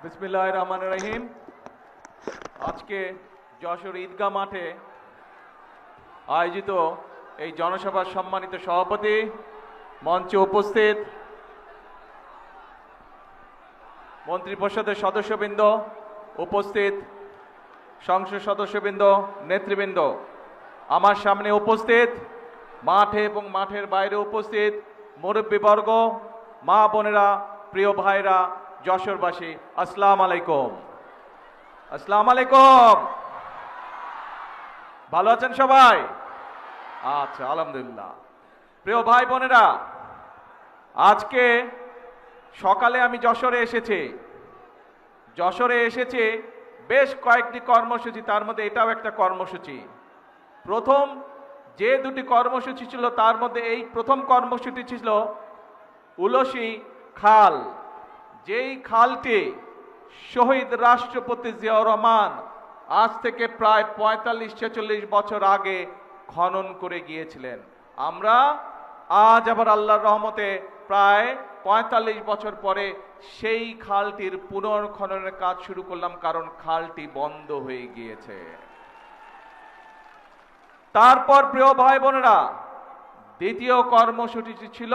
বিসমিল্লাহির রহমানির রহিম। আজকে যশোর ঈদগাহ মাঠে আয়োজিত এই জনসভার সম্মানিত সভাপতি, মঞ্চে উপস্থিত মন্ত্রিপরিষদের সদস্যবৃন্দ, উপস্থিত সংসদ সদস্যবৃন্দ, নেতৃবৃন্দ, আমার সামনে উপস্থিত মাঠে এবং মাঠের বাইরে উপস্থিত মুরব্বীবর্গ, মা বোনেরা, প্রিয় ভাইরা, যশোরবাসী, আসসালামু আলাইকুম। আসসালামু আলাইকুম। ভালো আছেন সবাই? আচ্ছা, আলহামদুলিল্লাহ। প্রিয় ভাই বোনেরা, আজকে সকালে আমি যশোরে এসেছি বেশ কয়েকটি কর্মসূচি, তার মধ্যে এটাও একটা কর্মসূচি। প্রথম যে দুটি কর্মসূচি ছিল তার মধ্যে এই প্রথম কর্মসূচি ছিল উলসি খাল, যেই খালটি শহীদ রাষ্ট্রপতি জিয়াউর রহমান আজ থেকে প্রায় ৪৫-৪৬ বছর আগে খনন করে গিয়েছিলেন। আমরা আজ আবার আল্লাহর রহমতে প্রায় ৪৫ বছর পরে সেই খালটির পুনর্খননের কাজ শুরু করলাম, কারণ খালটি বন্ধ হয়ে গিয়েছে। তারপর প্রিয় ভাই বোনেরা, দ্বিতীয় কর্মসূচিটি ছিল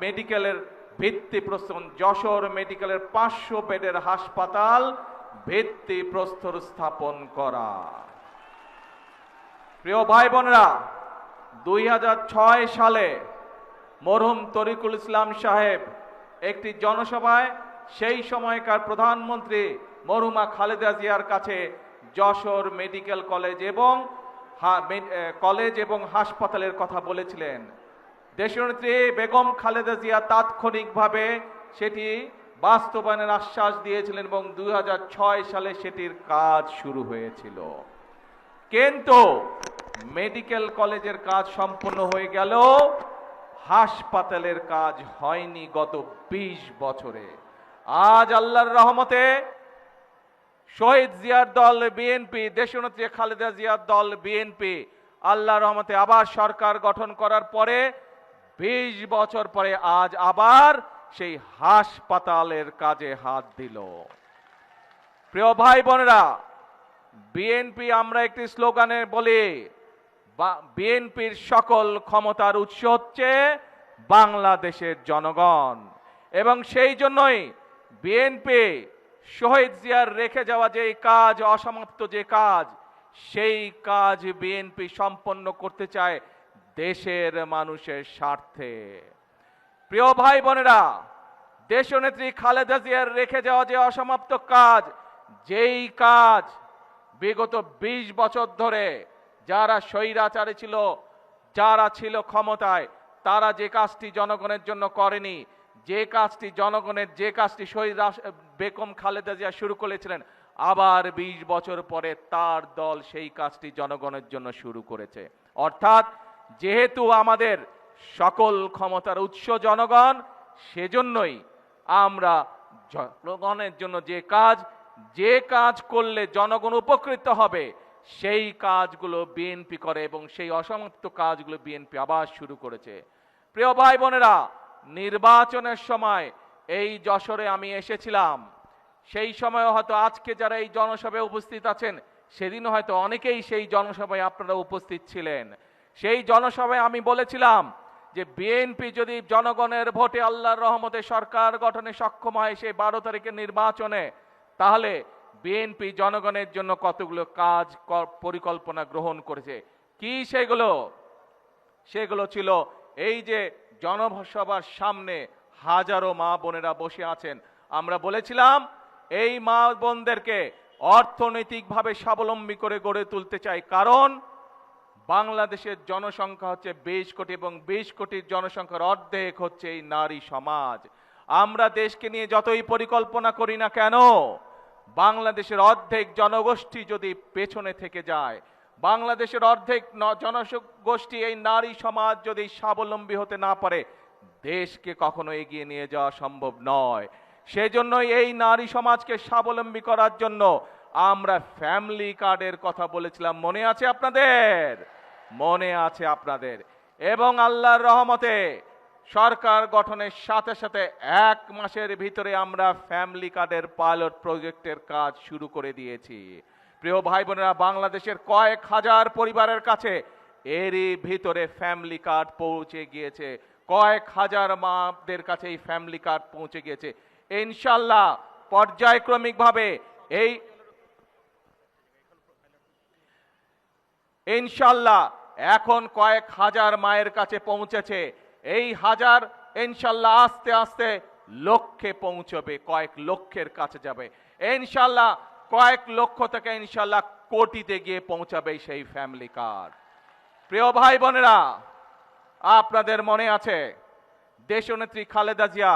মেডিকেলের ভিত্তিপ্রস্তর, যশোর মেডিকেলের ৫০০ বেডের হাসপাতাল ভিত্তিপ্রস্তর স্থাপন করা। প্রিয় ভাই বোনেরা, ২০০৬ সালে মরহুম তরিকুল ইসলাম সাহেব একটি জনসভায় সেই সময়কার প্রধানমন্ত্রী মরহুমা খালেদা জিয়ার কাছে যশোর মেডিকেল কলেজ এবং হাসপাতালের কথা বলেছিলেন। দেশনেত্রী বেগম খালেদা জিয়া তাৎক্ষণিকভাবে সেটি বাস্তবায়নের আশ্বাস দিয়েছিলেন এবং ২০০৬ সালে সেটির কাজ শুরু হয়েছিল। কিন্তু মেডিকেল কলেজের কাজ সম্পূর্ণ হয়ে গেল, হাসপাতালের কাজ হয়নি গত ২০ বছরে। আজ আল্লাহর রহমতে শহীদ জিয়ার দল বিএনপি, দেশনেত্রী খালেদা জিয়ার দল বিএনপি আল্লাহর রহমতে আবার সরকার গঠন করার পরে ২০ বছর পরে আজ আবার সেই হাসপাতালের কাজে হাত দিল। প্রিয় ভাই বোনেরা, বিএনপি আমরা একটি স্লোগানে বলি, বিএনপির সকল ক্ষমতার উৎস হচ্ছে বাংলাদেশের জনগণ, এবং সেই জন্যই বিএনপি শহীদ জিয়ার রেখে যাওয়া যে কাজ, অসমাপ্ত যে কাজ, সেই কাজ বিএনপি সম্পন্ন করতে চায় দেশের মানুষের স্বার্থে। প্রিয় ভাই বোনেরা, দেশনেত্রী খালেদা জিয়ার রেখে যাওয়া যে অসমাপ্ত কাজ, যেই কাজ বিগত ২০ বছর ধরে যারা স্বৈরাচারী ছিল, যারা ছিল ক্ষমতায়, তারা যে কাজটি জনগণের জন্য করেনি, যে কাজটি শহীদ বেগম খালেদা জিয়া শুরু করেছিলেন, আবার ২০ বছর পরে তার দল সেই কাজটি জনগণের জন্য শুরু করেছে। অর্থাৎ যেহেতু আমাদের সকল ক্ষমতার উৎস জনগণ, সেজন্যই আমরা জনগণের জন্য যে কাজ করলে জনগণ উপকৃত হবে সেই কাজগুলো বিএনপি করে, এবং সেই অসমাপ্ত কাজগুলো বিএনপি আবার শুরু করেছে। প্রিয় ভাই বোনেরা, নির্বাচনের সময় এই যশোরে আমি এসেছিলাম। সেই সময় হয়তো আজকে যারা এই জনসভায় উপস্থিত আছেন, সেদিন হয়তো অনেকেই সেই জনসভায় আপনারা উপস্থিত ছিলেন। সেই জনসভায় আমি বলেছিলাম যে বিএনপি যদি জনগণের ভোটে আল্লাহর রহমতে সরকার গঠনে সক্ষম হয় সেই ১২ তারিখের নির্বাচনে, তাহলে বিএনপি জনগণের জন্য কতগুলো কাজ পরিকল্পনা গ্রহণ করেছে। কি সেগুলো ছিল, এই যে জনসভার সামনে হাজারো মা বোনেরা বসে আছেন, আমরা বলেছিলাম এই মা বোনদেরকে অর্থনৈতিকভাবে স্বাবলম্বী করে গড়ে তুলতে চাই, কারণ বাংলাদেশের জনসংখ্যা হচ্ছে ২০ কোটি, এবং ২০ কোটির জনসংখ্যার অর্ধেক হচ্ছে এই নারী সমাজ। আমরা দেশকে নিয়ে যতই পরিকল্পনা করি না কেন, বাংলাদেশের অর্ধেক জনগোষ্ঠী যদি পেছনে থেকে যায়, বাংলাদেশের অর্ধেক জনগোষ্ঠী এই নারী সমাজ যদি স্বাবলম্বী হতে না পারে, দেশকে কখনো এগিয়ে নিয়ে যাওয়া সম্ভব নয়। সেজন্যই এই নারী সমাজকে স্বাবলম্বী করার জন্য আমরা ফ্যামিলি কার্ডের কথা বলেছিলাম, মনে আছে আপনাদের? এবং আল্লাহর রহমতে সরকার গঠনের সাথে সাথে 1 মাসের ভিতরে আমরা ফ্যামিলি কার্ডের পাইলট প্রজেক্টের কাজ শুরু করে দিয়েছি। প্রিয় ভাই বোনেরা, বাংলাদেশের কয়েক হাজার পরিবারের কাছে এরই ভিতরে ফ্যামিলি কার্ড পৌঁছে গিয়েছে, কয়েক হাজার মাদের কাছে এই ফ্যামিলি কার্ড পৌঁছে গিয়েছে। ইনশাল্লাহ পর্যায়ক্রমিকভাবে ইনশাল্লাহ এখন কয়েক হাজার মায়ের কাছে পৌঁছেছে। এই হাজার ইনশাল্লাহ আস্তে আস্তে লক্ষ্যে পৌঁছবে, কয়েক লক্ষের কাছে যাবে। ইনশাল্লাহ কয়েক লক্ষ থেকে ইনশাল্লাহ কোটিতে গিয়ে পৌঁছাবে সেই ফ্যামিলি কার্ড। প্রিয় ভাই বোনেরা, আপনাদের মনে আছে দেশনেত্রী খালেদা জিয়া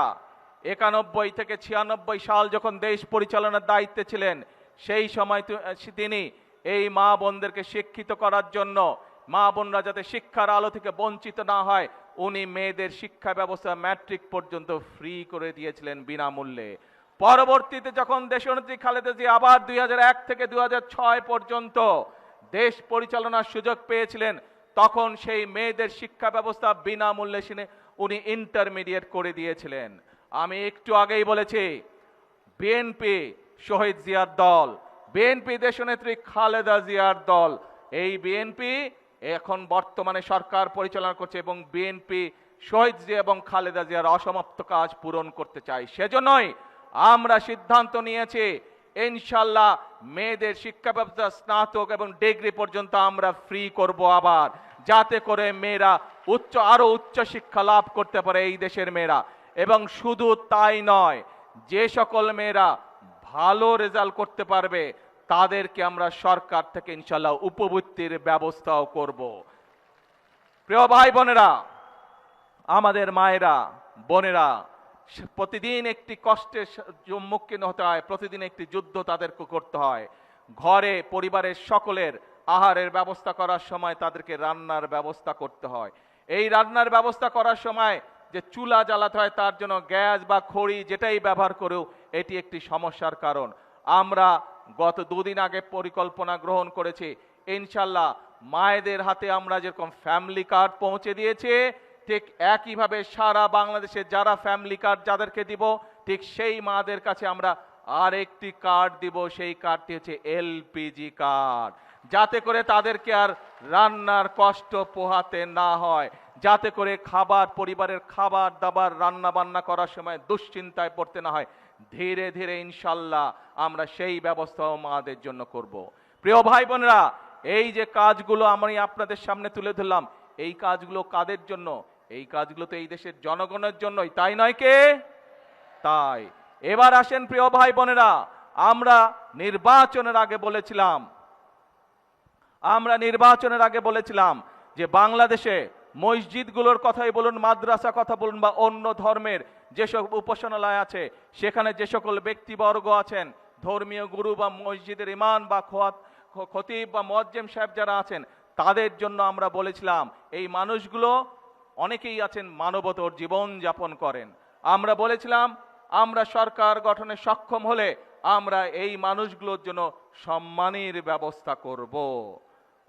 91 থেকে 96 সাল যখন দেশ পরিচালনার দায়িত্বে ছিলেন, সেই সময় তিনি এই মা বোনদেরকে শিক্ষিত করার জন্য, মা বোনরা যাতে শিক্ষার আলো থেকে বঞ্চিত না হয়, উনি মেয়েদের শিক্ষা ব্যবস্থা ম্যাট্রিক পর্যন্ত ফ্রি করে দিয়েছিলেন বিনামূল্যে। পরবর্তীতে যখন দেশনেত্রী খালেদা জিয়া আবার 2001 থেকে 2006 পর্যন্ত দেশ পরিচালনার সুযোগ পেয়েছিলেন, তখন সেই মেয়েদের শিক্ষা ব্যবস্থা বিনামূল্যে উনি ইন্টারমিডিয়েট করে দিয়েছিলেন। আমি একটু আগেই বলেছি, বিএনপি শহীদ জিয়ার দল, বিএনপি দেশনেত্রী খালেদা জিয়ার দল। এই বিএনপি এখন বর্তমানে সরকার পরিচালনা করছে এবং বিএনপি শহীদ জিয়া এবং খালেদা জিয়ার অসমাপ্ত কাজ পূরণ করতে চাই। সেজন্যই আমরা সিদ্ধান্ত নিয়েছি ইনশাল্লাহ মেয়েদের শিক্ষা ব্যবস্থা স্নাতক এবং ডিগ্রি পর্যন্ত আমরা ফ্রি করব আবার, যাতে করে মেয়েরা আরো উচ্চ শিক্ষা লাভ করতে পারে এই দেশের মেয়েরা। এবং শুধু তাই নয়, যে সকল মেয়েরা ভালো রেজাল্ট করতে পারবে তাদেরকে আমরা সরকার থেকে ইনশাল্লাহ উপবৃত্তির ব্যবস্থাও করব। প্রিয় ভাই বোনেরা, আমাদের মায়েরা বোনেরা প্রতিদিন একটি কষ্টের সম্মুখীন হতে হয়, প্রতিদিন একটি যুদ্ধ তাদেরকে করতে হয়। ঘরে পরিবারের সকলের আহারের ব্যবস্থা করার সময় তাদেরকে রান্নার ব্যবস্থা করতে হয়। এই রান্নার ব্যবস্থা করার সময় যে চুলা জ্বালাতে হয়, তার জন্য গ্যাস বা খড়ি যেটাই ব্যবহার করেও এটি একটি সমস্যার কারণ। আমরা গত 2 দিন আগে পরিকল্পনা গ্রহণ করেছি, ইনশাল্লাহ মায়েদের হাতে আমরা যেরকম ফ্যামিলি কার্ড পৌঁছে দিয়েছি, ঠিক একইভাবে সারা বাংলাদেশে যারা ফ্যামিলি কার্ড যাদেরকে দিব, ঠিক সেই মাদের কাছে আমরা আরেকটি কার্ড দিব। সেই কার্ডটি হচ্ছে এলপিজি কার্ড, যাতে করে তাদেরকে আর রান্নার কষ্ট পোহাতে না হয়, যাতে করে পরিবারের খাবার দাবার রান্না বান্না করার সময় দুশ্চিন্তায় পড়তে না হয়। ধীরে ধীরে ইনশাল্লাহ আমরা সেই ব্যবস্থাও মাদের জন্য করব। প্রিয় ভাই বোনেরা, এই যে কাজগুলো আমি আপনাদের সামনে তুলে ধরলাম, এই কাজগুলো কাদের জন্য? এই কাজগুলো তো এই দেশের জনগণের জন্যই, তাই নয় কে? তাই এবার আসেন প্রিয় ভাই বোনেরা, আমরা নির্বাচনের আগে বলেছিলাম যে বাংলাদেশে মসজিদগুলোর কথাই বলুন, মাদ্রাসা কথা বলুন বা অন্য ধর্মের যেসব উপাসনালয় আছে, সেখানে যে সকল ব্যক্তিবর্গ আছেন, ধর্মীয় গুরু বা মসজিদের ইমাম বা খতিব বা মুয়াজ্জিম সাহেব যারা আছেন, তাদের জন্য আমরা বলেছিলাম এই মানুষগুলো অনেকেই আছেন মানবতর জীবন যাপন করেন। আমরা বলেছিলাম আমরা সরকার গঠনে সক্ষম হলে আমরা এই মানুষগুলোর জন্য সম্মানের ব্যবস্থা করব।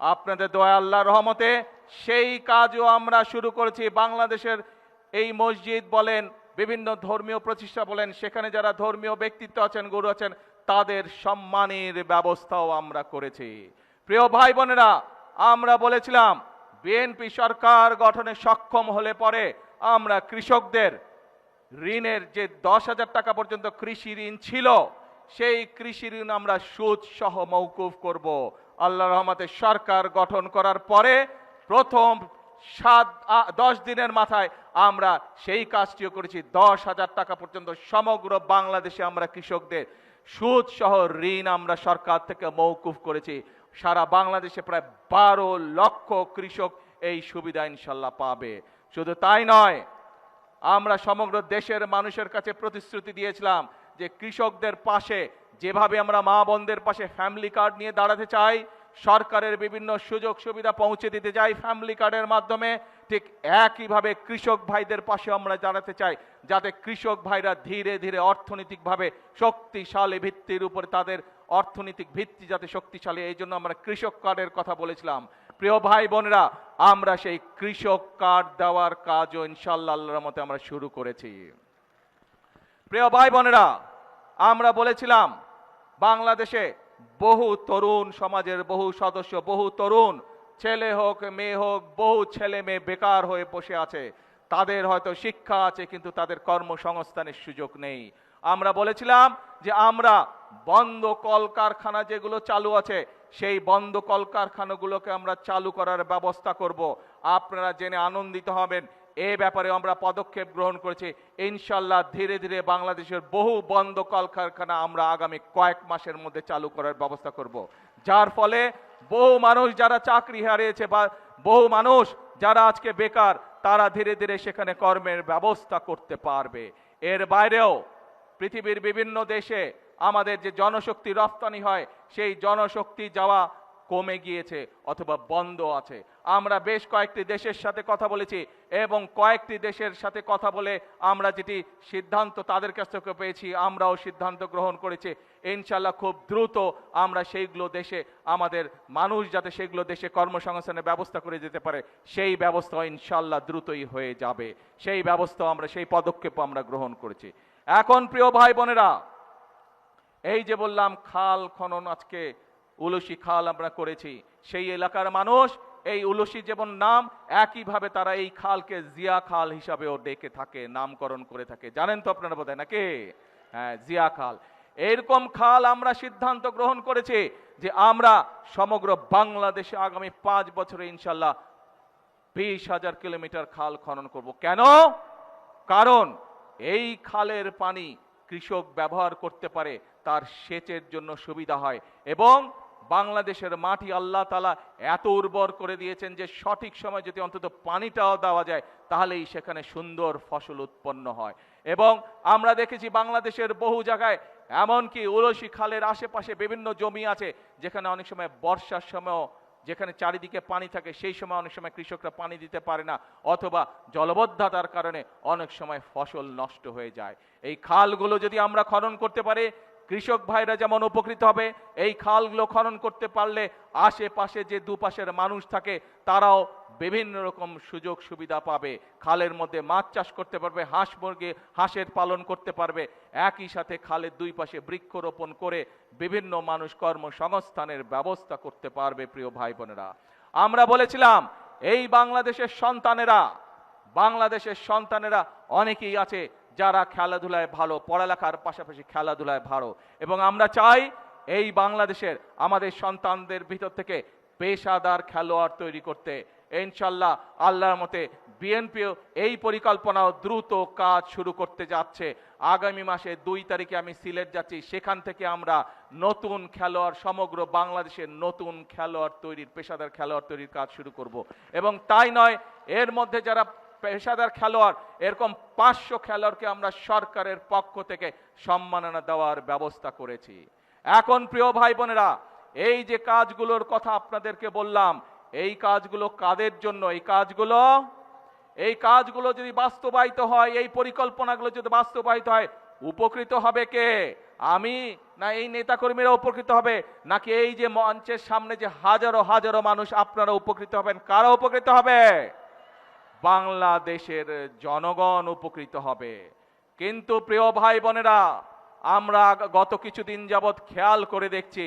আপনাদের দয়া আল্লাহর রহমতে সেই কাজও আমরা শুরু করেছি। বাংলাদেশের এই মসজিদ বলেন, বিভিন্ন ধর্মীয় প্রতিষ্ঠা বলেন, সেখানে যারা ধর্মীয় ব্যক্তিত্ব আছেন, গুরু আছেন, তাদের সম্মানের ব্যবস্থাও আমরা করেছি। প্রিয় ভাই বোনেরা, আমরা বলেছিলাম বিএনপি সরকার গঠনে সক্ষম হলে পরে আমরা কৃষকদের ঋণের যে 10,000 টাকা পর্যন্ত কৃষি ঋণ ছিল, সেই কৃষি ঋণ আমরা সুদ সহ মওকুফ করব। আল্লাহর রহমতে সরকার গঠন করার পরে প্রথম 10 দিনের মাথায় আমরা সেই কাজটিও করেছি। 10,000 টাকা পর্যন্ত সমগ্র বাংলাদেশে আমরা কৃষকদের সুদ সহ ঋণ আমরা সরকার থেকে মওকুফ করেছি। সারা বাংলাদেশে প্রায় 12 লক্ষ কৃষক এই সুবিধা ইনশাল্লাহ পাবে। শুধু তাই নয়, আমরা সমগ্র দেশের মানুষের কাছে প্রতিশ্রুতি দিয়েছিলাম যে কৃষকদের পাশে যেভাবে আমরা মা বোনদের পাশে ফ্যামিলি কার্ড নিয়ে দাঁড়াতে চাই, সরকারের বিভিন্ন সুযোগ সুবিধা পৌঁছে দিতে চাই ফ্যামিলি কার্ডের মাধ্যমে, ঠিক একইভাবে কৃষক ভাইদের পাশে আমরা দাঁড়াতে চাই, যাতে কৃষক ভাইরা ধীরে ধীরে অর্থনৈতিকভাবে শক্তিশালী ভিত্তির উপরে তাদের অর্থনৈতিক ভিত্তি যাতে শক্তিশালী, এই জন্য আমরা কৃষক কার্ডের কথা বলেছিলাম। প্রিয় ভাই বোনেরা, আমরা সেই কৃষক কার্ড দেওয়ার কাজও ইনশাআল্লাহ আল্লাহর রহমতে আমরা শুরু করেছি। প্রিয় ভাই বোনেরা, আমরা বলেছিলাম বাংলাদেশে বহু তরুণ সমাজের বহু সদস্য, বহু তরুণ ছেলে হোক মেয়ে হোক, বহু ছেলে মেয়ে বেকার হয়ে বসে আছে। তাদের হয়তো শিক্ষা আছে কিন্তু তাদের কর্মসংস্থানের সুযোগ নেই। আমরা বলেছিলাম যে আমরা বন্ধ কলকারখানা যেগুলো চালু আছে সেই বন্ধ কলকারখানাগুলোকে আমরা চালু করার ব্যবস্থা করব। আপনারা জেনে আনন্দিত হবেন, এ ব্যাপারে আমরা পদক্ষেপ গ্রহণ করেছি। ইনশাল্লাহ ধীরে ধীরে বাংলাদেশের বহু বন্ধ কলকারখানা আমরা আগামী কয়েক মাসের মধ্যে চালু করার ব্যবস্থা করব, যার ফলে বহু মানুষ যারা চাকরি হারিয়েছে বা বহু মানুষ যারা আজকে বেকার, তারা ধীরে ধীরে সেখানে কর্মের ব্যবস্থা করতে পারবে। এর বাইরেও পৃথিবীর বিভিন্ন দেশে আমাদের যে জনশক্তি রপ্তানি হয় সেই জনশক্তি যাওয়া কমে গিয়েছে অথবা বন্ধ আছে। আমরা বেশ কয়েকটি দেশের সাথে কথা বলেছি এবং কয়েকটি দেশের সাথে কথা বলে আমরা যেটি সিদ্ধান্ত তাদের কাছ থেকে পেয়েছি, আমরাও সিদ্ধান্ত গ্রহণ করেছি ইনশাল্লাহ খুব দ্রুত আমরা সেইগুলো দেশে আমাদের মানুষ যাতে সেগুলো দেশে কর্মসংস্থানের ব্যবস্থা করে যেতে পারে সেই ব্যবস্থা ইনশাল্লাহ দ্রুতই হয়ে যাবে। সেই ব্যবস্থা আমরা, সেই পদক্ষেপ আমরা গ্রহণ করেছি। এখন প্রিয় ভাই বোনেরা, এই যে বললাম খাল খনন, আজকে উলসি খাল আমরা করেছি, সেই এলাকার মানুষ এই উলসি যেমন নাম, একইভাবে তারা এই খালকে জিয়া খাল হিসাবেও ডেকে থাকে, নামকরণ করে থাকে। জানেন তো আপনারা বোধহয় নাকি? হ্যাঁ, জিয়া খাল। এরকম খাল আমরা সিদ্ধান্ত গ্রহণ করেছি যে আমরা সমগ্র বাংলাদেশে আগামী 5 বছরে ইনশাল্লাহ 20,000 কিলোমিটার খাল খনন করব। কেন? কারণ এই খালের পানি কৃষক ব্যবহার করতে পারে, তার সেচের জন্য সুবিধা হয় এবং বাংলাদেশের মাটি আল্লাহ তাআলা এত উর্বর করে দিয়েছেন যে সঠিক সময় যদি অন্তত পানিটাও দেওয়া যায় তাহলেই সেখানে সুন্দর ফসল উৎপন্ন হয়। এবং আমরা দেখেছি বাংলাদেশের বহু জায়গায় এমনকি উলসি খালের আশেপাশে বিভিন্ন জমি আছে যেখানে অনেক সময় বর্ষার সময়ও যেখানে চারিদিকে পানি থাকে সেই সময় অনেক সময় কৃষকরা পানি দিতে পারে না অথবা জলবদ্ধতার কারণে অনেক সময় ফসল নষ্ট হয়ে যায়। এই খালগুলো যদি আমরা খনন করতে পারি, কৃষক ভাইরা যেমন উপকৃত হবে, এই খালগুলো খনন করতে পারলে আশেপাশে যে দুপাশের মানুষ থাকে তারাও বিভিন্ন রকম সুযোগ সুবিধা পাবে। খালের মধ্যে মাছ চাষ করতে পারবে, হাঁস মুরগি হাঁসের পালন করতে পারবে, একই সাথে খালের দুই পাশে বৃক্ষরোপণ করে বিভিন্ন মানুষ কর্মসংস্থানের ব্যবস্থা করতে পারবে। প্রিয় ভাই বোনেরা, আমরা বলেছিলাম এই বাংলাদেশের সন্তানেরা অনেকেই আছে যারা খেলাধুলায় ভালো, পড়ালেখার পাশাপাশি খেলাধুলায় ভালো, এবং আমরা চাই এই বাংলাদেশের আমাদের সন্তানদের ভিতর থেকে পেশাদার খেলোয়াড় তৈরি করতে। ইনশাল্লাহ আল্লাহর মতে বিএনপিও এই পরিকল্পনাও দ্রুত কাজ শুরু করতে যাচ্ছে। আগামী মাসে 2 তারিখে আমি সিলেট যাচ্ছি, সেখান থেকে আমরা নতুন খেলোয়াড়, সমগ্র বাংলাদেশের নতুন খেলোয়াড় তৈরির, পেশাদার খেলোয়াড় তৈরির কাজ শুরু করব। এবং তাই নয়, এর মধ্যে যারা পেশাদার খেলোয়াড়, এরকম 500 খেলোয়াড়কে আমরা সরকারের পক্ষ থেকে সম্মাননা দেওয়ার ব্যবস্থা করেছি। এখন প্রিয় ভাই বোনেরা, এই যে কাজগুলোর কথা আপনাদেরকে বললাম, এই কাজগুলো কাদের জন্য? এই কাজগুলো যদি বাস্তবায়িত হয়, এই পরিকল্পনাগুলো যদি বাস্তবায়িত হয়, উপকৃত হবে কে? আমি না এই নেতাকর্মীরা উপকৃত হবে, নাকি এই যে মঞ্চের সামনে যে হাজারো হাজারো মানুষ আপনারা উপকৃত হবেন? কারা উপকৃত হবে? বাংলাদেশের জনগণ উপকৃত হবে। কিন্তু প্রিয় ভাই বোনেরা, আমরা গত কিছুদিন যাবৎ খেয়াল করে দেখছি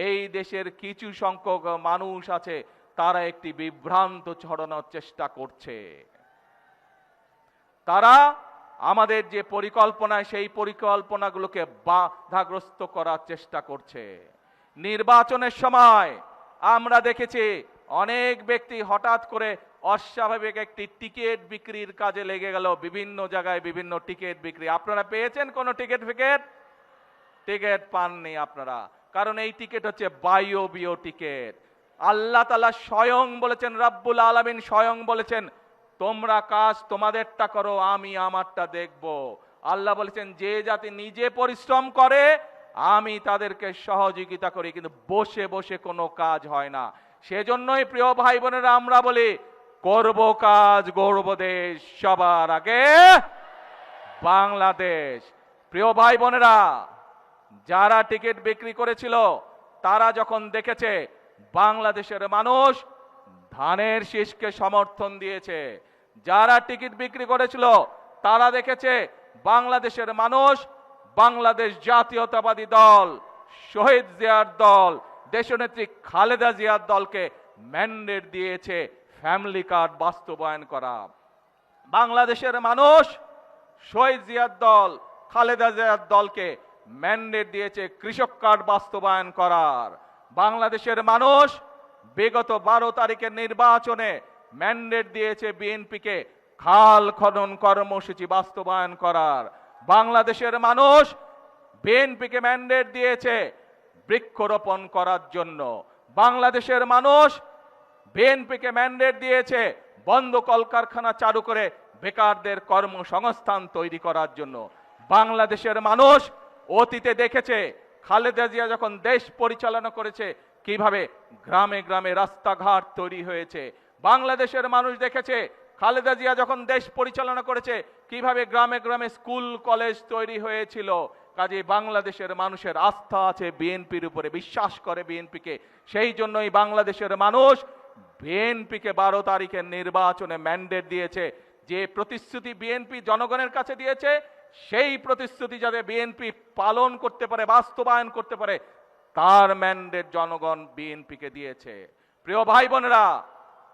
এই দেশের কিছু সংখ্যক মানুষ আছে তারা একটি বিভ্রান্ত ছড়ানোর চেষ্টা করছে। তারা আমাদের যে পরিকল্পনা, সেই পরিকল্পনাগুলোকে বাধাগ্রস্ত করার চেষ্টা করছে। নির্বাচনের সময় আমরা দেখেছি অনেক ব্যক্তি হঠাৎ করে অস্বাভাবিক একটি টিকিট বিক্রির কাজে লেগে গেল। বিভিন্ন জায়গায় বিভিন্ন টিকিট বিক্রি। আপনারা পেয়েছেন কোনো টিকিট পাননি আপনারা, কারণ এই টিকিট হচ্ছে বায়বীয় টিকিট। আল্লাহ তাআলা স্বয়ং বলেছেন, রব্বুল আলামিন স্বয়ং বলেছেন, তোমরা কাজ তোমাদেরটা করো, আমি আমারটা দেখব। আল্লাহ বলেছেন যে জাতি নিজে পরিশ্রম করে আমি তাদেরকে সহযোগিতা করি, কিন্তু বসে বসে কোনো কাজ হয় না। সেজন্যই প্রিয় ভাই বোনেরা আমরা বলি, করব কাজ, গড়ব দেশ, সবার আগে বাংলাদেশ। প্রিয় ভাই বোনেরা, যারা টিকিট বিক্রি করেছিল তারা যখন দেখেছে বাংলাদেশের মানুষ ধানের শীষকে সমর্থন দিয়েছে। যারা টিকিট বিক্রি করেছিল তারা দেখেছে বাংলাদেশের মানুষ বাংলাদেশ জাতীয়তাবাদী দল, শহীদ জিয়ার দল, দেশনেত্রী খালেদা জিয়ার দলকে ম্যান্ডেট দিয়েছে ফ্যামিলি কার্ড বাস্তবায়ন করা। বাংলাদেশের মানুষ শহীদ জিয়ার দল, খালেদা জিয়ার দলকে ম্যান্ডেট দিয়েছে কৃষক কার্ড বাস্তবায়ন করার। বাংলাদেশের মানুষ বিগত 12 তারিখের নির্বাচনে ম্যান্ডেট দিয়েছে বিএনপিকে খাল খনন কর্মসূচি বাস্তবায়ন করার। বাংলাদেশের মানুষ বিএনপিকে ম্যান্ডেট দিয়েছে বৃক্ষরোপণ করার জন্য। বাংলাদেশের মানুষ বিএনপিকে ম্যান্ডেট দিয়েছে বন্ধ কলকারখানা চালু করে বেকারদের কর্মসংস্থান তৈরি করার জন্য। বাংলাদেশের মানুষ অতীতে দেখেছে খালেদা জিয়া যখন দেশ পরিচালনা করেছে কিভাবে গ্রামে গ্রামে রাস্তাঘাট তৈরি হয়েছে। বাংলাদেশের মানুষ দেখেছে খালেদা জিয়া যখন দেশ পরিচালনা করেছে কিভাবে গ্রামে গ্রামে স্কুল কলেজ তৈরি হয়েছিল। কাজে বাংলাদেশের মানুষের আস্থা আছে বিএনপির উপরে, বিশ্বাস করে বিএনপিকে। সেই জন্যই বাংলাদেশের মানুষ বিএনপিকে 12 তারিখের নির্বাচনে ম্যান্ডেট দিয়েছে। যে প্রতিশ্রুতি বিএনপি জনগণের কাছে দিয়েছে সেই প্রতিশ্রুতি যাতে বিএনপি পালন করতে পারে, বাস্তবায়ন করতে পারে, তার ম্যান্ডেট জনগণ বিএনপিকে দিয়েছে। প্রিয় ভাই বোনেরা,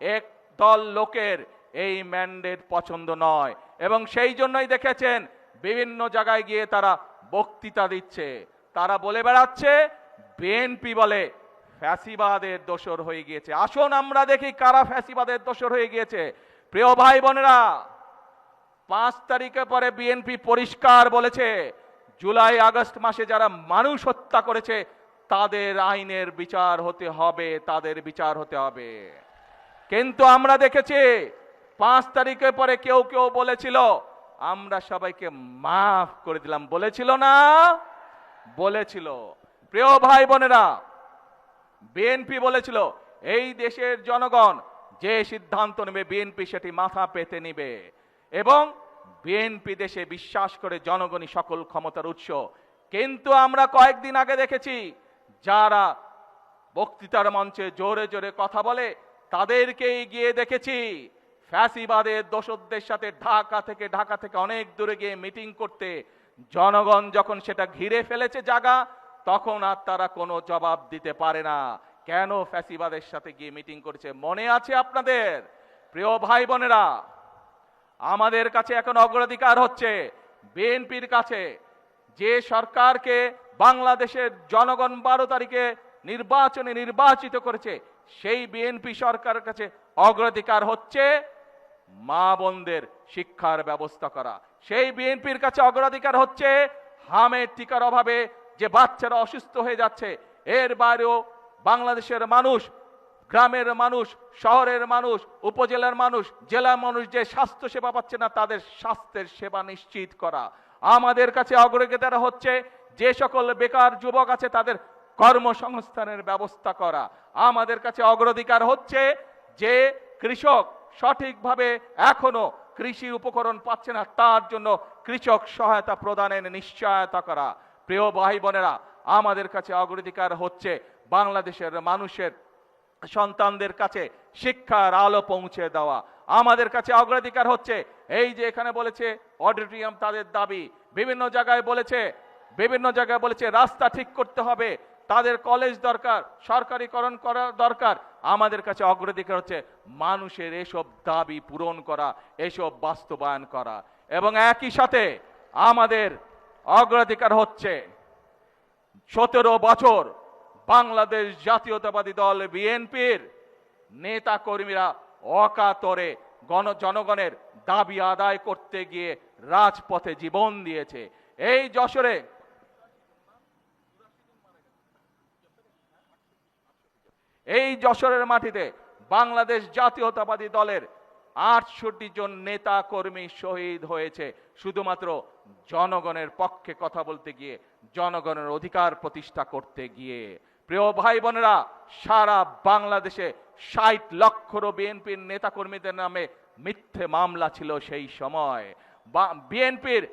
এক দল লোকের এই ম্যান্ডেট পছন্দ নয় এবং সেই জন্যই দেখেছেন বিভিন্ন জায়গায় গিয়ে তারা বক্তৃতা দিচ্ছে। তারা বলে বেড়াচ্ছে বিএনপি বলে ফ্যাসিবাদের দোসর হয়ে গিয়েছে। আসুন আমরা দেখি কারা ফ্যাসিবাদের দোসর হয়ে গিয়েছে। প্রিয় ভাই বোনেরা, 5 তারিখের পরে বিএনপি পরিষ্কার বলেছে জুলাই আগস্ট মাসে যারা মানুষ হত্যা করেছে তাদের আইনের বিচার হতে হবে, তাদের বিচার হতে হবে। কিন্তু আমরা দেখেছি 5 তারিখের পরে কেউ কেউ বলেছিল আমরা সবাইকে মাফ করে দিলাম, বলেছিল না? বলেছিল। প্রিয় ভাই বোনেরা, বিএনপি বলেছিল এই দেশের জনগণ যে সিদ্ধান্ত নেবে বিএনপি সেটি মাথা পেতে নিবে এবং বিএনপি দেশে বিশ্বাস করে জনগণই সকল ক্ষমতার উৎস। কিন্তু আমরা কয়েকদিন আগে দেখেছি যারা বক্তৃতার মঞ্চে জোরে জোরে কথা বলে তাদেরকেই গিয়ে দেখেছি ফ্যাসিবাদের দোসরদের সাথে ঢাকা থেকে অনেক দূরে গিয়ে মিটিং করতে। জনগণ যখন সেটা ঘিরে ফেলেছে জায়গা, তখন আর তারা কোনো জবাব দিতে পারে না। কেন ফ্যাসিবাদের সাথে গিয়ে মিটিং করেছে মনে আছে আপনাদের? প্রিয় ভাই বোনেরা, আমাদের কাছে এখন অগ্রাধিকার হচ্ছে বিএনপির কাছে যে সরকারকে বাংলাদেশের জনগণ 12 তারিখে নির্বাচনে নির্বাচিত করেছে, সেই বিএনপি সরকারের কাছে অগ্রাধিকার হচ্ছে মা বোনদের শিক্ষার ব্যবস্থা করা। সেই বিএনপির কাছে অগ্রাধিকার হচ্ছে হামের টিকার অভাবে যে বাচ্চারা অসুস্থ হয়ে যাচ্ছে। এর বাইরেও বাংলাদেশের মানুষ, গ্রামের মানুষ, শহরের মানুষ, উপজেলার মানুষ, জেলার মানুষ যে স্বাস্থ্য সেবা পাচ্ছে না তাদের স্বাস্থ্যের সেবা নিশ্চিত করা। আমাদের কাছে অগ্রাধিকার হচ্ছে যে সকল বেকার যুবক আছে তাদের কর্মসংস্থানের ব্যবস্থা করা। আমাদের কাছে অগ্রাধিকার হচ্ছে যে কৃষক সঠিকভাবে এখনো কৃষি উপকরণ পাচ্ছে না তার জন্য কৃষক সহায়তা প্রদানের নিশ্চয়তা করা। প্রিয় ভাই বোনেরা, আমাদের কাছে অগ্রাধিকার হচ্ছে বাংলাদেশের মানুষের সন্তানদের কাছে শিক্ষার আলো পৌঁছে দেওয়া। আমাদের কাছে অগ্রাধিকার হচ্ছে এই যে এখানে বলেছে অডিটোরিয়াম তাদের দাবি, বিভিন্ন জায়গায় বলেছে রাস্তা ঠিক করতে হবে, তাদের কলেজ দরকার, সরকারিকরণ করা দরকার। আমাদের কাছে অগ্রাধিকার হচ্ছে মানুষের এসব দাবি পূরণ করা, এসব বাস্তবায়ন করা। এবং একই সাথে আমাদের অগ্রাধিকার হচ্ছে 17 বছর বাংলাদেশ জাতীয়তাবাদী দল বিএনপির নেতা কর্মীরা অকাতরে জনগণের দাবি আদায় করতে গিয়ে রাজপথে জীবন দিয়েছে। এই যশোরের মাটিতে বাংলাদেশ জাতীয়তাবাদী দলের 68 জন নেতা কর্মী শহীদ হয়েছে শুধুমাত্র জনগণের পক্ষে কথা বলতে গিয়ে, জনগণের অধিকার প্রতিষ্ঠা করতে গিয়ে। প্রিয় ভাই বোনেরা, সারা বাংলাদেশে 60 লক্ষেরও বিএনপির নেতা কর্মীদের নামে মিথ্যে মামলা ছিল সেই সময়। বিএনপির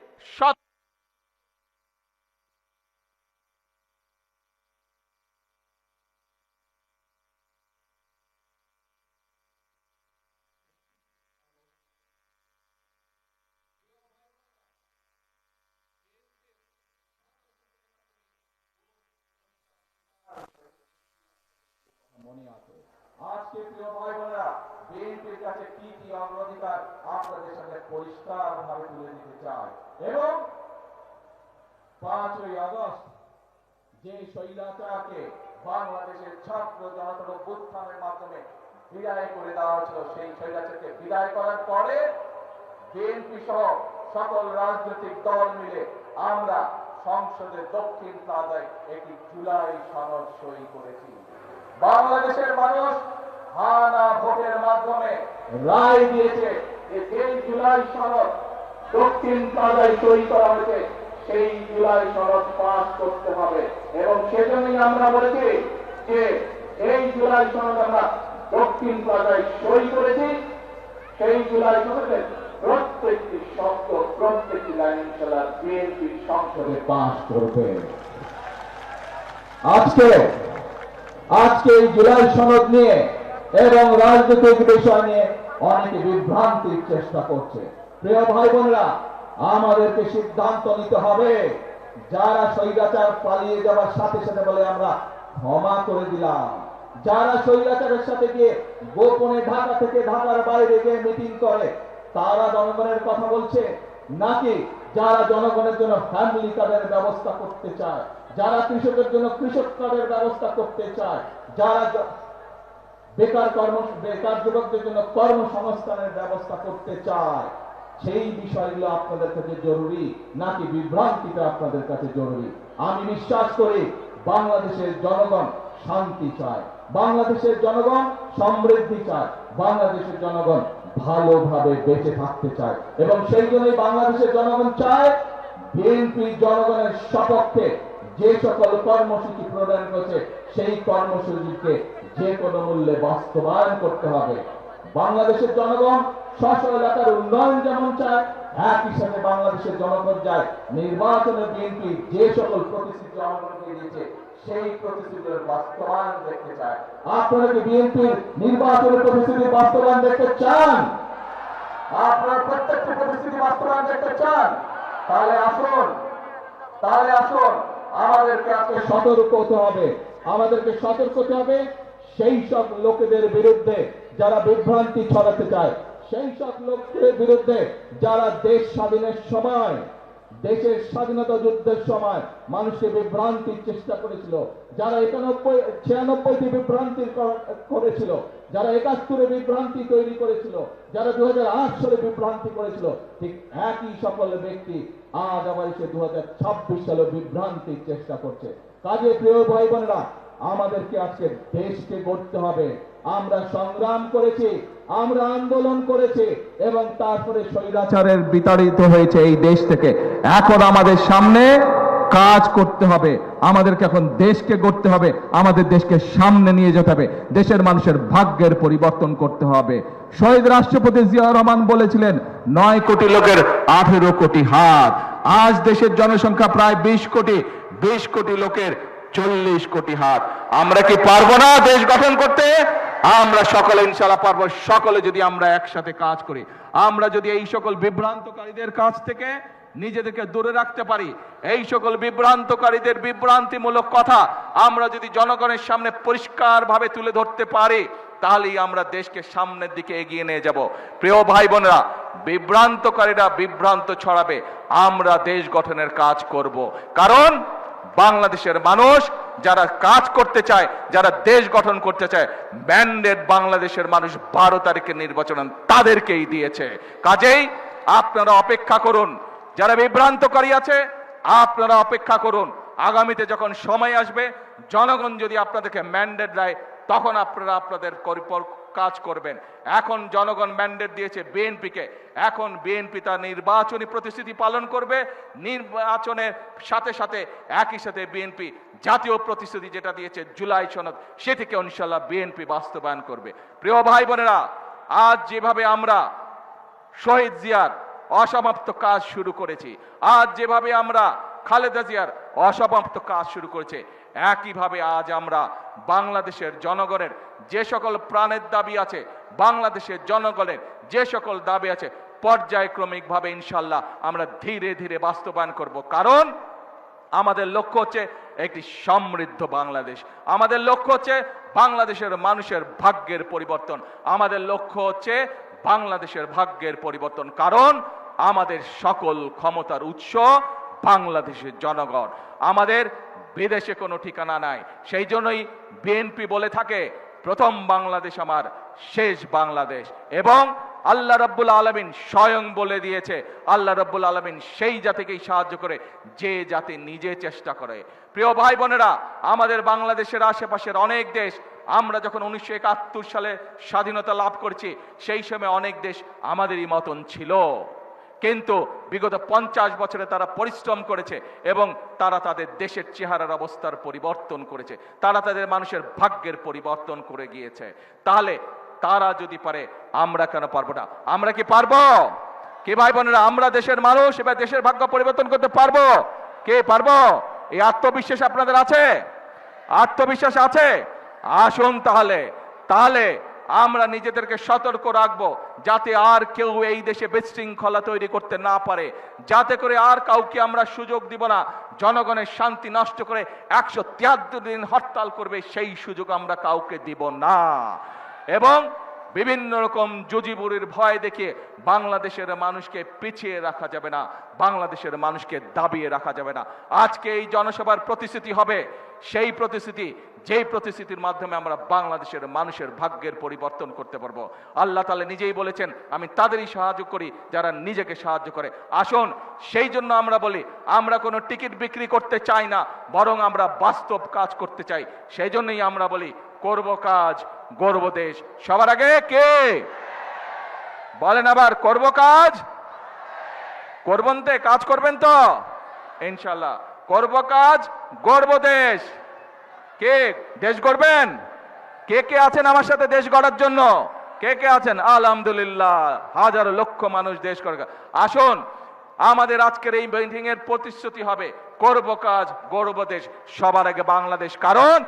মনে আছে। আজকে প্রিয় ভাই বোনেরা, বিএনপির কাছে কি কি অগ্রাধিকার আপনাদের সাথে পরিষ্কার ভাবে তুলে দিতে চাই। এবং 5ই আগস্ট যে স্বৈরাচারকে বাংলাদেশের ছাত্র জনতার অভ্যুত্থানের মাধ্যমে বিদায় করে দেওয়া হয়েছিল, সেই স্বৈরাচারকে বিদায় করার পরে বিএনপি সহ সকল রাজনৈতিক দল মিলে আমরা সংসদের দক্ষিণ প্লাজায় একটি জুলাই সনদ সই করেছি। বাংলাদেশের মানুষ হানা ভোটের মাধ্যমে রায় দিয়েছে যে এই জুলাই সনদ দক্ষিণ প্লাজায় সই করা হয়েছে, সেই জুলাই সনদ পাস করতে হবে। এবং সেজন্যই আমরা বলেছি যে এই জুলাই সনদ আমরা দক্ষিণ প্লাজায় সই করেছি। সেই জুলাই সনদের প্রত্যেকটি শব্দ, প্রত্যেকটি লাইন ইনশাআল্লাহ বিএনপি সংসদে পাস করবে। আজকে এই জুলাই সনদ নিয়ে এবং রাজনৈতিক বিষয় নিয়ে অনেকে বিভ্রান্তির চেষ্টা করছে। প্রিয় ভাই বোনেরা, আমাদেরকে সিদ্ধান্ত নিতে হবে। যারা স্বৈরাচার পালিয়ে যাওয়ার সাথে সাথে বলে আমরা ক্ষমা করে দিলাম, যারা স্বৈরাচারের সাথে গিয়ে গোপনে ঢাকা থেকে ঢাকার বাইরে গিয়ে মিটিং করে, তারা জনগণের কথা বলছে, নাকি যারা জনগণের জন্য ফ্যামিলি কার্ডের ব্যবস্থা করতে চায়, যারা কৃষকের জন্য কৃষক কার্ডের ব্যবস্থা করতে চায়, যারা বেকার যুবকদের জন্য কর্মসংস্থানের ব্যবস্থা করতে চায়, সেই বিষয়গুলো আপনাদের কাছে জরুরি নাকি বিভ্রান্তিটা আপনাদের কাছে জরুরি? আমি বিশ্বাস করি বাংলাদেশের জনগণ শান্তি চায়, বাংলাদেশের জনগণ সমৃদ্ধি চায়, বাংলাদেশের জনগণ ভালোভাবে বেঁচে থাকতে চায়। এবং সেই জন্যই বাংলাদেশের জনগণ চায় বিএনপি জনগণের সপক্ষে যে সকল কর্মসূচি প্রদান করেছে, সেই কর্মসূচিকে যে কোনো মূল্যে বাস্তবায়ন করতে হবে। বাংলাদেশের জনগণ স্ব এলাকার উন্নয়ন যেমন চায়, একই সাথে বাংলাদেশের জনগণ চায় নির্বাচনে বিএনপি যে সকল প্রতিশ্রুতি জনগণকে দিয়েছে, সেই প্রতিশ্রুতির বাস্তবায়ন দেখতে চায়। আপনারা কি বিএনপির নির্বাচনের প্রতিশ্রুতি বাস্তবায়ন দেখতে চান? আপনারা প্রত্যেকটি প্রতিশ্রুতি বাস্তবায়ন দেখতে চান? তাহলে আসুন আমাদেরকে আজকে সতর্ক হতে হবে। আমাদেরকে সতর্ক হতে হবে সেই সব লোকেদের বিরুদ্ধে যারা বিভ্রান্তি ছড়াতে চায়, সেই সব লোকদের বিরুদ্ধে যারা দেশ স্বাধীনের সময়, দেশের স্বাধীনতা যুদ্ধের সময় মানুষকে বিভ্রান্তির চেষ্টা করেছিল, যারা 96টি বিভ্রান্তি করেছিল, যারা 71-এ বিভ্রান্তি তৈরি করেছিল, যারা 2008 সালে বিভ্রান্তি করেছিল, ঠিক একই সকল ব্যক্তি আজ আবার এসে 2026 সালে বিভ্রান্তির চেষ্টা করছে। কাজে প্রিয় ভাই বোনেরা, আমাদেরকে আজকে দেশকে গড়তে হবে। আমরা সংগ্রাম করেছি, আমরা আন্দোলন করেছি এবং তারপরে স্বৈরাচারের বিতাড়িত হয়েছে এই দেশ থেকে। এখন আমাদের সামনে কাজ করতে হবে, আমাদেরকে এখন দেশকে গড়তে হবে, আমাদের দেশকে সামনে নিয়ে যেতে হবে, দেশের মানুষের ভাগ্যের পরিবর্তন করতে হবে। শহীদ রাষ্ট্রপতি জিয়াউর রহমান বলেছিলেন 9 কোটি লোকের 18 কোটি হাত। আজ দেশের জনসংখ্যা প্রায় 20 কোটি, 20 কোটি লোকের 40 কোটি হাত। আমরা কি পারবো না দেশ গঠন করতে? আমরা সকলে ইনশাআল্লাহ পারবো, সকলে যদি আমরা একসাথে কাজ করি। আমরা যদি এই সকল বিভ্রান্তকারীদের কাছ থেকে নিজেদেরকে দূরে রাখতে পারি, এই সকল বিভ্রান্তকারীদের বিভ্রান্তিমূলক কথা আমরা যদি জনগণের সামনে পরিষ্কারভাবে তুলে ধরতে পারি, তাহলেই আমরা দেশকে সামনের দিকে এগিয়ে নিয়ে যাব। প্রিয় ভাই বোনেরা, বিভ্রান্তকারীরা বিভ্রান্ত ছড়াবে, আমরা দেশ গঠনের কাজ করব। কারণ বাংলাদেশের মানুষ যারা কাজ করতে চায়, যারা দেশ গঠন করতে চায়, ম্যান্ডেট বাংলাদেশের মানুষ 12 তারিখের নির্বাচন তাদেরকেই দিয়েছে। কাজেই আপনারা অপেক্ষা করুন, যারা বিভ্রান্তকারী আছে আপনারা অপেক্ষা করুন। আগামীতে যখন সময় আসবে, জনগণ যদি আপনাদেরকে ম্যান্ডেট দেয়, তখন আপনারা আপনাদের কাজ করবেন। এখন জনগণ ম্যান্ডেট দিয়েছে বিএনপিকে, এখন বিএনপি তার নির্বাচনী প্রতিশ্রুতি পালন করবে। নির্বাচনের সাথে সাথে একই সাথে বিএনপি জাতীয় প্রতিশ্রুতি যেটা দিয়েছে জুলাই সনদ, সেটিকে ইনশাআল্লাহ বিএনপি বাস্তবায়ন করবে। প্রিয় ভাই বোনেরা, আজ যেভাবে আমরা শহীদ জিয়ার অসমাপ্ত কাজ শুরু করেছি, আজ যেভাবে আমরা খালেদা জিয়ার অসমাপ্ত কাজ শুরু করেছে, একইভাবে আজ আমরা বাংলাদেশের জনগণের যে সকল প্রাণের দাবি আছে, বাংলাদেশের জনগণের যে সকল দাবি আছে, পর্যায়ক্রমিকভাবে ইনশাআল্লাহ আমরা ধীরে ধীরে বাস্তবায়ন করব। কারণ আমাদের লক্ষ্য হচ্ছে একটি সমৃদ্ধ বাংলাদেশ। আমাদের লক্ষ্য হচ্ছে বাংলাদেশের মানুষের ভাগ্যের পরিবর্তন। আমাদের লক্ষ্য হচ্ছে বাংলাদেশের ভাগ্যের পরিবর্তন, কারণ আমাদের সকল ক্ষমতার উৎস বাংলাদেশের জনগণ। আমাদের বিদেশে কোনো ঠিকানা নাই। সেই জন্যই বিএনপি বলে থাকে প্রথম বাংলাদেশ আমার, শেষ বাংলাদেশ। এবং আল্লাহ রাব্বুল আলামিন স্বয়ং বলে দিয়েছে, আল্লাহ রাব্বুল আলামিন সেই জাতিকেই সাহায্য করে যে জাতি নিজে চেষ্টা করে। প্রিয় ভাই বোনেরা, আমাদের বাংলাদেশের আশেপাশের অনেক দেশ, আমরা যখন 1971 সালে স্বাধীনতা লাভ করছি, সেই সময় অনেক দেশ আমাদেরই মতন ছিল, কিন্তু বিগত 50 বছরে তারা পরিশ্রম করেছে এবং তারা তাদের দেশের চেহারার অবস্থার পরিবর্তন করেছে, তারা তাদের মানুষের ভাগ্যের পরিবর্তন করে গিয়েছে। তাহলে তারা যদি পারে, আমরা কেন পারবো না? আমরা কি পারবো? কে ভাই বোনেরা, আমরা দেশের মানুষ, এবার দেশের ভাগ্য পরিবর্তন করতে পারবো? কে পারবো? এই আত্মবিশ্বাস আপনাদের আছে? আত্মবিশ্বাস আছে? আসুন তাহলে আমরা নিজেদেরকে সতর্ক রাখবো, যাতে আর কেউ এই দেশে বিশৃঙ্খলা তৈরি করতে না পারে, যাতে করে আর কাউকে আমরা সুযোগ দিব না জনগণের শান্তি নষ্ট করে 173 দিন হরতাল করবে, সেই সুযোগ আমরা কাউকে দিব না। এবং বিভিন্ন রকম জুজিবুরির ভয় দেখিয়ে বাংলাদেশের মানুষকে পিছিয়ে রাখা যাবে না, বাংলাদেশের মানুষকে দাবিয়ে রাখা যাবে না। আজকে এই জনসভার প্রতিশ্রুতি হবে সেই প্রতিশ্রুতি, যেই প্রতিশ্রুতির মাধ্যমে আমরা বাংলাদেশের মানুষের ভাগ্যের পরিবর্তন করতে পারবো। আল্লাহ তাআলা নিজেই বলেছেন, আমি তাদেরই সাহায্য করি যারা নিজেকে সাহায্য করে। আসুন, সেই জন্য আমরা বলি, আমরা কোনো টিকিট বিক্রি করতে চাই না, বরং আমরা বাস্তব কাজ করতে চাই। সেই জন্যই আমরা বলি, করব কাজ, গড়ব দেশ। সবার আগে কে বলেন আবার, করব কাজ, করবেন তো? কাজ করবেন তো ইনশাআল্লাহ? করব কাজ, গড়ব দেশ। কে দেশ গড়বেন? কে কে আছেন আমার সাথে দেশ গড়ার জন্য? কে কে আছেন? আলহামদুলিল্লাহ, হাজার লক্ষ মানুষ দেশ গড়া। আসুন, আমাদের আজকের এই মিটিং এর প্রতিশ্রুতি হবে, করব কাজ, গড়ব দেশ। সবার আগে বাংলাদেশ, কারণ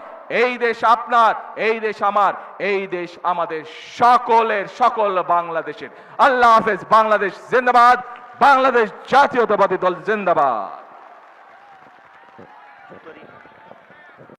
এই দেশ আপনার, এই দেশ আমার, এই দেশ আমাদের সকলের, সকল বাংলাদেশের। আল্লাহ হাফেজ। বাংলাদেশ জিন্দাবাদ, বাংলাদেশ জাতীয়তাবাদী দল জিন্দাবাদ।